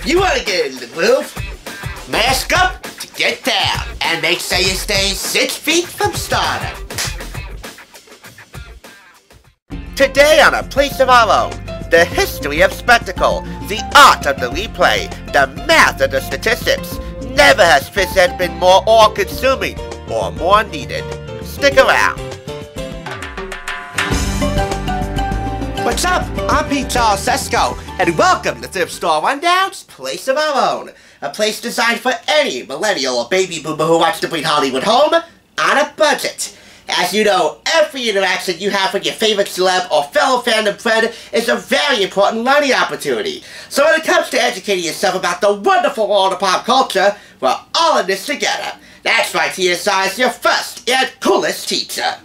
If you want to get in the groove, mask up to get down, and make sure you stay 6 feet from stardom. Today on A Place of Our Own, the history of spectacle, the art of the replay, the math of the statistics. Never has phys ed been more all-consuming or more needed. Stick around. What's up? I'm Pete Charles Sesko, and welcome to Thrift Store Rundown's Place of Our Own, a place designed for any millennial or baby boomer who wants to bring Hollywood home on a budget. As you know, every interaction you have with your favorite celeb or fellow fandom friend is a very important learning opportunity. So when it comes to educating yourself about the wonderful world of pop culture, we're all in this together. That's right, TSI is your first and coolest teacher.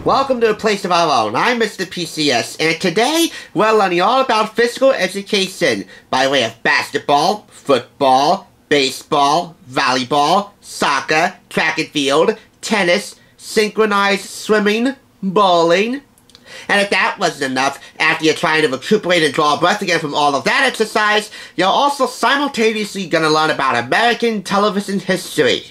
Welcome to A Place of Our Own. I'm Mr. PCS, and today we're learning all about physical education by way of basketball, football, baseball, volleyball, soccer, track and field, tennis, synchronized swimming, bowling. And if that wasn't enough, after you're trying to recuperate and draw breath again from all of that exercise, you're also simultaneously going to learn about American television history.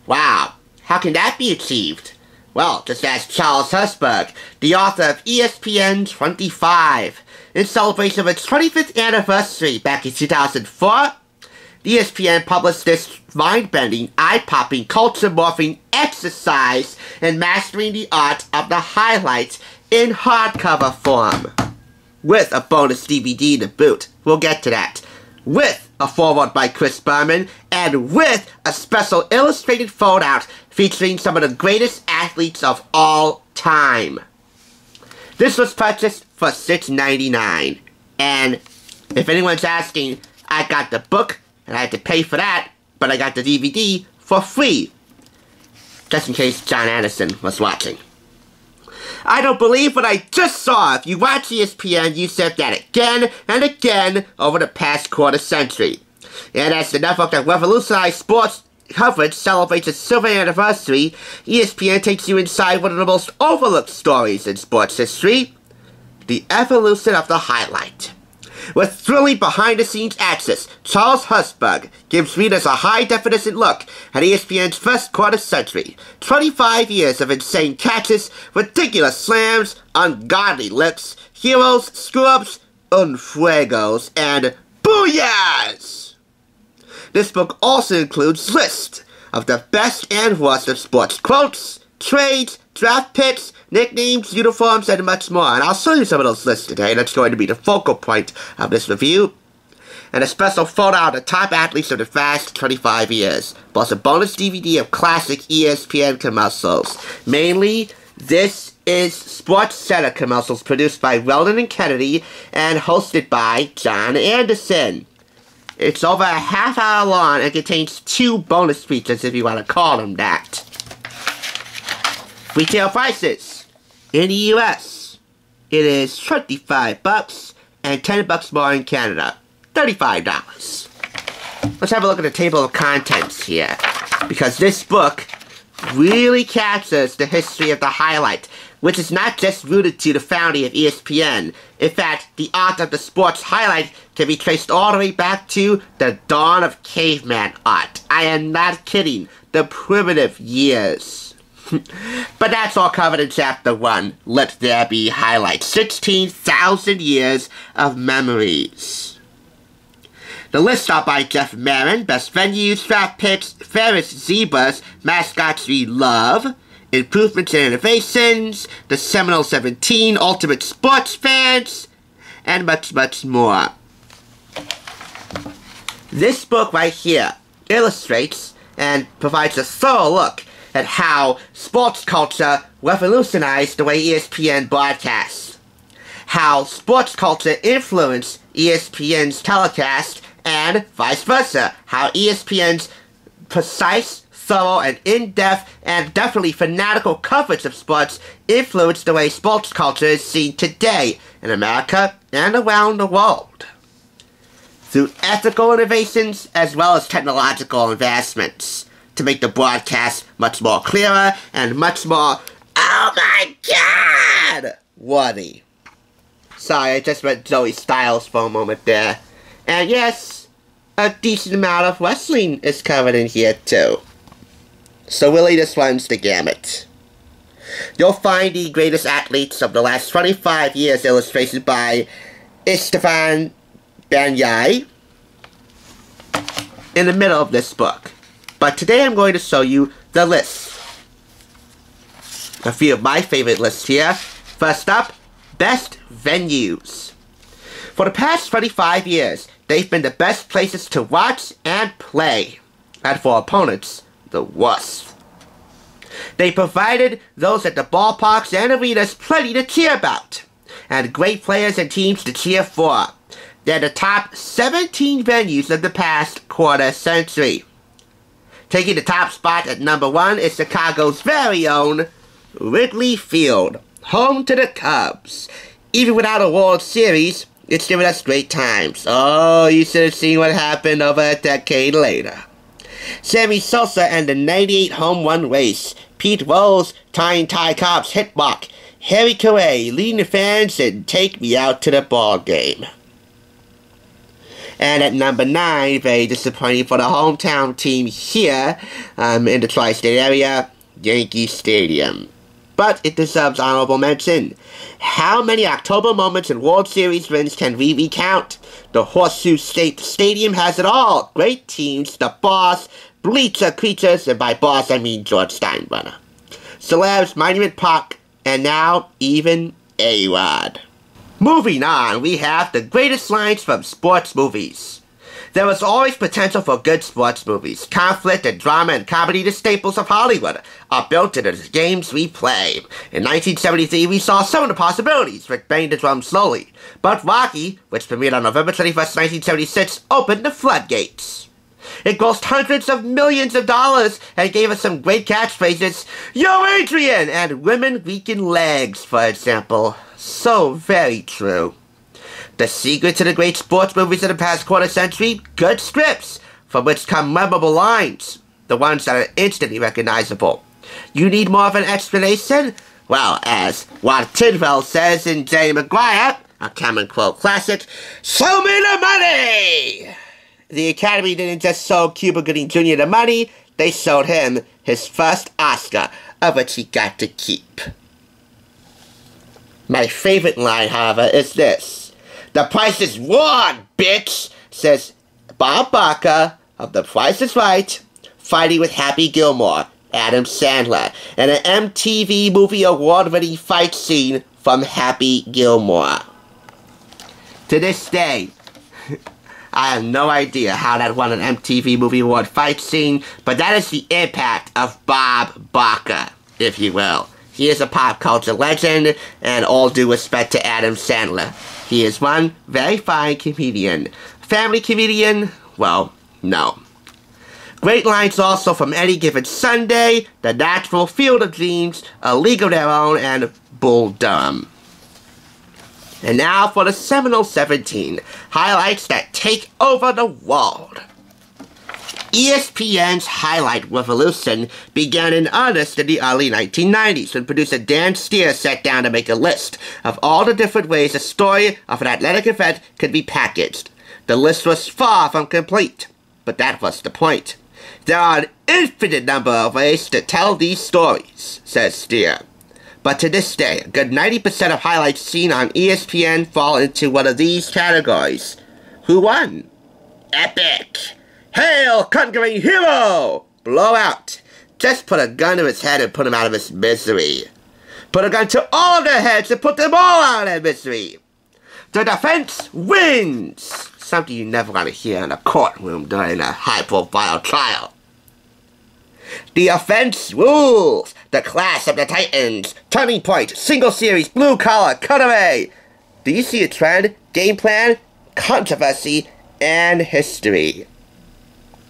Wow, how can that be achieved? Well, just ask Charles Hirshberg, the author of ESPN 25. In celebration of its 25th anniversary back in 2004, ESPN published this mind-bending, eye-popping, culture-morphing exercise in mastering the art of the highlights in hardcover form. With a bonus DVD to boot. We'll get to that. With a foreword by Chris Berman, and with a special illustrated fold-out featuring some of the greatest athletes of all time. This was purchased for $6.99, and if anyone's asking, I got the book, and I had to pay for that, but I got the DVD for free. Just in case John Anderson was watching. I don't believe what I just saw. If you watch ESPN, you said that again and again over the past quarter century. And as the network that revolutionized sports coverage celebrates its silver anniversary, ESPN takes you inside one of the most overlooked stories in sports history, the evolution of the highlight. With thrilling behind-the-scenes access, Charles Hirshberg gives readers a high-definition look at ESPN's first quarter century. 25 years of insane catches, ridiculous slams, ungodly licks, heroes, screw-ups, unfuegos, and booyahs! This book also includes lists of the best and worst of sports quotes, trades, draft picks, nicknames, uniforms, and much more. And I'll show you some of those lists today. That's going to be the focal point of this review. And a special photo of the top athletes of the past 25 years. Plus a bonus DVD of classic ESPN commercials. Mainly, this is Sports Center commercials produced by Weldon and Kennedy and hosted by John Anderson. It's over a half hour long and contains 2 bonus features if you want to call them that. Retail prices. In the US, it is $25 and $10 more in Canada. $35. Let's have a look at the table of contents here, because this book really captures the history of the highlight, which is not just rooted to the founding of ESPN. In fact, the art of the sports highlight can be traced all the way back to the dawn of caveman art. I am not kidding. The primitive years. But that's all covered in Chapter 1, Let There Be Highlights. 16,000 years of memories. The lists are by Jeff Marin, best venues, draft picks, fairest zebras, mascots we love, improvements and innovations, the Seminole 17, ultimate sports fans, and much, much more. This book right here illustrates and provides a thorough look at how sports culture revolutionized the way ESPN broadcasts. How sports culture influenced ESPN's telecast, and vice versa. How ESPN's precise, thorough, and in-depth, and definitely fanatical coverage of sports influenced the way sports culture is seen today in America and around the world. Through ethical innovations as well as technological advancements to make the broadcast much more clearer and much more, oh my god, worthy. Sorry, I just read Zoe Styles for a moment there. And yes, a decent amount of wrestling is covered in here too. So really this runs the gamut. You'll find the greatest athletes of the last 25 years illustrated by Istvan Banyai in the middle of this book. But today I'm going to show you the list. A few of my favorite lists here. First up, best venues. For the past 25 years, they've been the best places to watch and play. And for opponents, the worst. They provided those at the ballparks and arenas plenty to cheer about, and great players and teams to cheer for. They're the top 17 venues of the past quarter century. Taking the top spot at number 1 is Chicago's very own Wrigley Field, home to the Cubs. Even without a World Series, it's giving us great times. Oh, you should have seen what happened over a decade later. Sammy Sosa and the 98 home run race, Pete Rose tying Ty Cobb's hit mark, Harry Caray leading the fans and take me out to the ball game. And at number 9, very disappointing for the hometown team here in the tri-state area, Yankee Stadium. But it deserves honorable mention. How many October moments and World Series wins can we recount? The Horseshoe State Stadium has it all. Great teams, the boss, bleacher creatures, and by boss I mean George Steinbrenner. Celebs, Monument Park, and now even A-Rod. Moving on, we have the greatest lines from sports movies. There was always potential for good sports movies. Conflict and drama and comedy, the staples of Hollywood, are built into the games we play. In 1973, we saw some of the possibilities, with Bang the Drum Slowly. But Rocky, which premiered on November 21st, 1976, opened the floodgates. It grossed hundreds of millions of dollars and gave us some great catchphrases. Yo, Adrian! And women weaken legs, for example. So very true. The secret to the great sports movies of the past quarter century? Good scripts, from which come memorable lines. The ones that are instantly recognizable. You need more of an explanation? Well, as Watt Tidwell says in Jerry Maguire, a common quote classic, show me the money! The Academy didn't just show Cuba Gooding Jr. the money, they showed him his first Oscar, of which he got to keep. My favorite line, however, is this. The Price is Wrong, bitch, says Bob Barker of The Price is Right, fighting with Happy Gilmore, Adam Sandler, in an MTV Movie Award-winning fight scene from Happy Gilmore. To this day, I have no idea how that won an MTV Movie Award fight scene, but that is the impact of Bob Barker, if you will. He is a pop culture legend, and all due respect to Adam Sandler. He is one very fine comedian. Family comedian? Well, no. Great lines also from Any Given Sunday, The Natural, Field of Dreams, A League of Their Own, and Bull Durham. And now for the seminal 17, highlights that take over the world. ESPN's highlight revolution began in earnest in the early 1990s when producer Dan Steer sat down to make a list of all the different ways a story of an athletic event could be packaged. The list was far from complete, but that was the point. There are an infinite number of ways to tell these stories, says Steer. But to this day, a good 90% of highlights seen on ESPN fall into one of these categories. Who won? Epic! Hail, conquering hero! Blowout. Just put a gun to his head and put him out of his misery. Put a gun to all of their heads and put them all out of their misery. The defense wins! Something you never want to hear in a courtroom during a high-profile trial. The offense rules! The class of the Titans! Turning point! Single series! Blue collar! Cutaway! Do you see a trend? Game plan? Controversy? And history.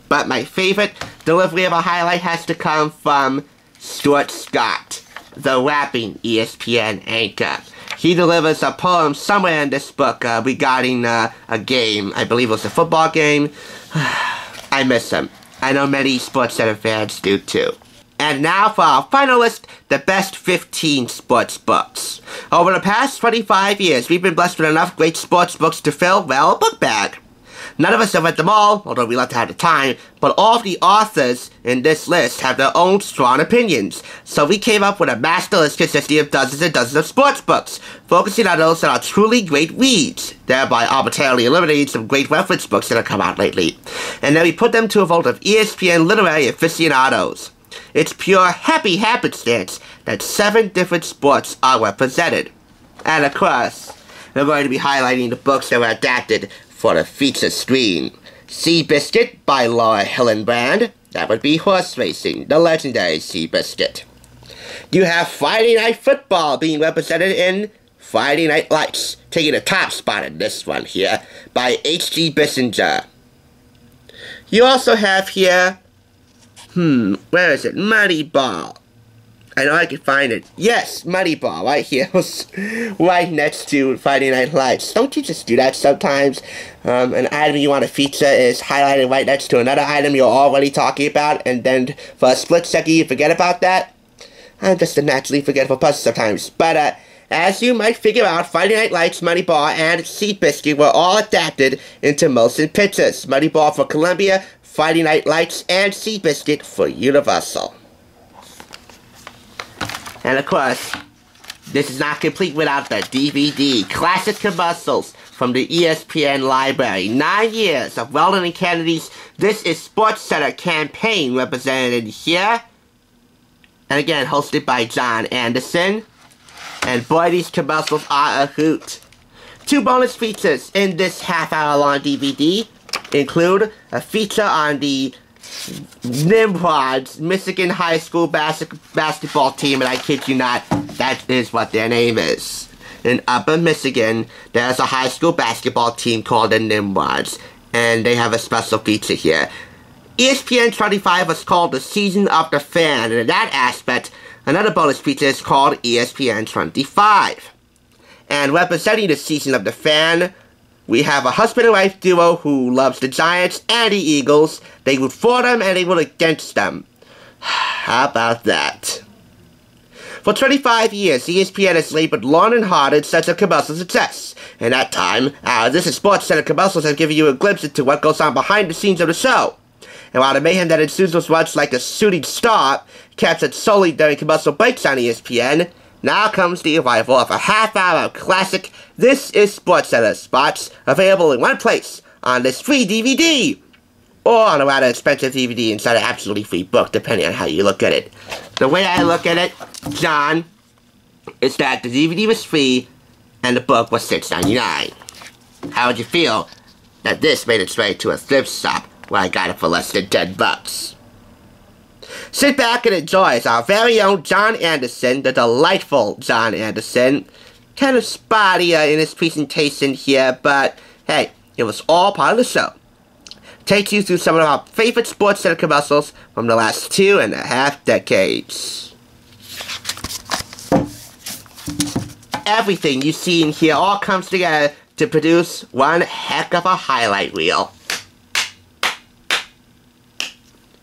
But my favorite delivery of a highlight has to come from Stuart Scott, the rapping ESPN anchor. He delivers a poem somewhere in this book regarding a game. I believe it was a football game. I miss him. I know many SportsCenter fans do too. And now for our final list, the best 15 sports books. Over the past 25 years, we've been blessed with enough great sports books to fill, well, a book bag. None of us have read them all, although we love to have the time, but all of the authors in this list have their own strong opinions. So we came up with a master list consisting of dozens and dozens of sports books, focusing on those that are truly great reads, thereby arbitrarily eliminating some great reference books that have come out lately. And then we put them to a vote of ESPN literary aficionados. It's pure happy happenstance that 7 different sports are represented. And of course, we're going to be highlighting the books that were adapted for the feature screen. Seabiscuit by Laura Hillenbrand. That would be horse racing, the legendary Seabiscuit. You have Friday Night Football being represented in Friday Night Lights, taking the top spot in this one here, by H.G. Bissinger. You also have here, where is it? Moneyball. I know I can find it. Yes, Moneyball, right here. Right next to Friday Night Lights. Don't you just do that sometimes? An item you want to feature is highlighted right next to another item you're already talking about, and then for a split second you forget about that? I'm just a naturally forgetful person sometimes. But, as you might figure out, Friday Night Lights, Moneyball, and Seabiscuit were all adapted into motion pictures. Moneyball for Columbia, Friday Night Lights, and Seabiscuit for Universal. And of course, this is not complete without the DVD. Classic commercials from the ESPN library. 9 years of Weldon and Kennedy's This is SportsCenter campaign represented here. And again, hosted by John Anderson. And boy, these commercials are a hoot. 2 bonus features in this half-hour-long DVD include a feature on the Nimrods, Michigan High School basketball team, and I kid you not, that is what their name is. In Upper Michigan, there's a high school basketball team called the Nimrods, and they have a special feature here. ESPN 25 was called the Season of the Fan, and in that aspect, another bonus feature is called ESPN 25. And representing the Season of the Fan, we have a husband and wife duo who loves the Giants and the Eagles. They root for them and they root against them. How about that? For 25 years, ESPN has labored long and hard in search of commercial success. In that time, This is SportsCenter commercials have given you a glimpse into what goes on behind the scenes of the show. And while the mayhem that ensues was once like a shooting star, captured solely during commercial breaks on ESPN, now comes the arrival of a half-hour classic This is SportsCenter spots, available in one place on this free DVD, or on a rather expensive DVD inside an absolutely free book, depending on how you look at it. The way I look at it, John, is that the DVD was free and the book was $6.99. How would you feel that this made its way to a thrift shop where I got it for less than $10? Sit back and enjoy as our very own John Anderson, the delightful John Anderson, kind of spotty in his presentation here, but hey, it was all part of the show. Takes you through some of our favorite SportsCenter commercials from the last 2.5 decades. Everything you see in here all comes together to produce one heck of a highlight reel.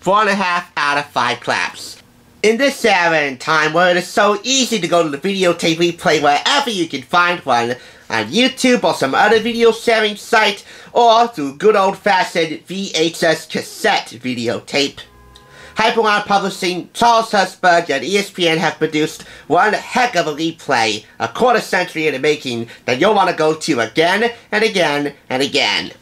4.5 out of 5 claps. In this era and time where it is so easy to go to the videotape replay wherever you can find one, on YouTube or some other video sharing site, or through good old-fashioned VHS cassette videotape, Hyperline Publishing, Charles Hirshberg, and ESPN have produced one heck of a replay, a quarter century in the making, that you'll want to go to again and again and again.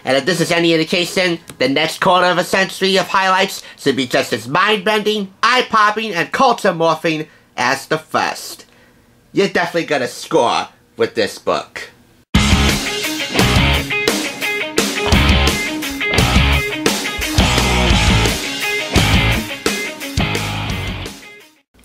And if this is any indication, the next quarter of a century of highlights should be just as mind-bending, eye-popping, and culture-morphing as the first. You're definitely gonna score with this book.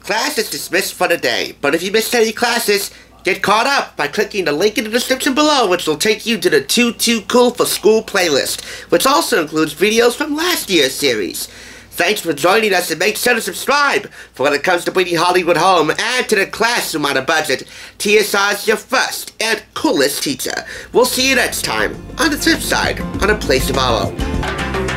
Class is dismissed for the day, but if you missed any classes, Get caught up by clicking the link in the description below, which will take you to the Too Cool for School playlist, which also includes videos from last year's series. Thanks for joining us, and make sure to subscribe for when it comes to bringing Hollywood home and to the classroom on a budget. TSR's your first and coolest teacher. We'll see you next time on the flip side on A Place of Our Own.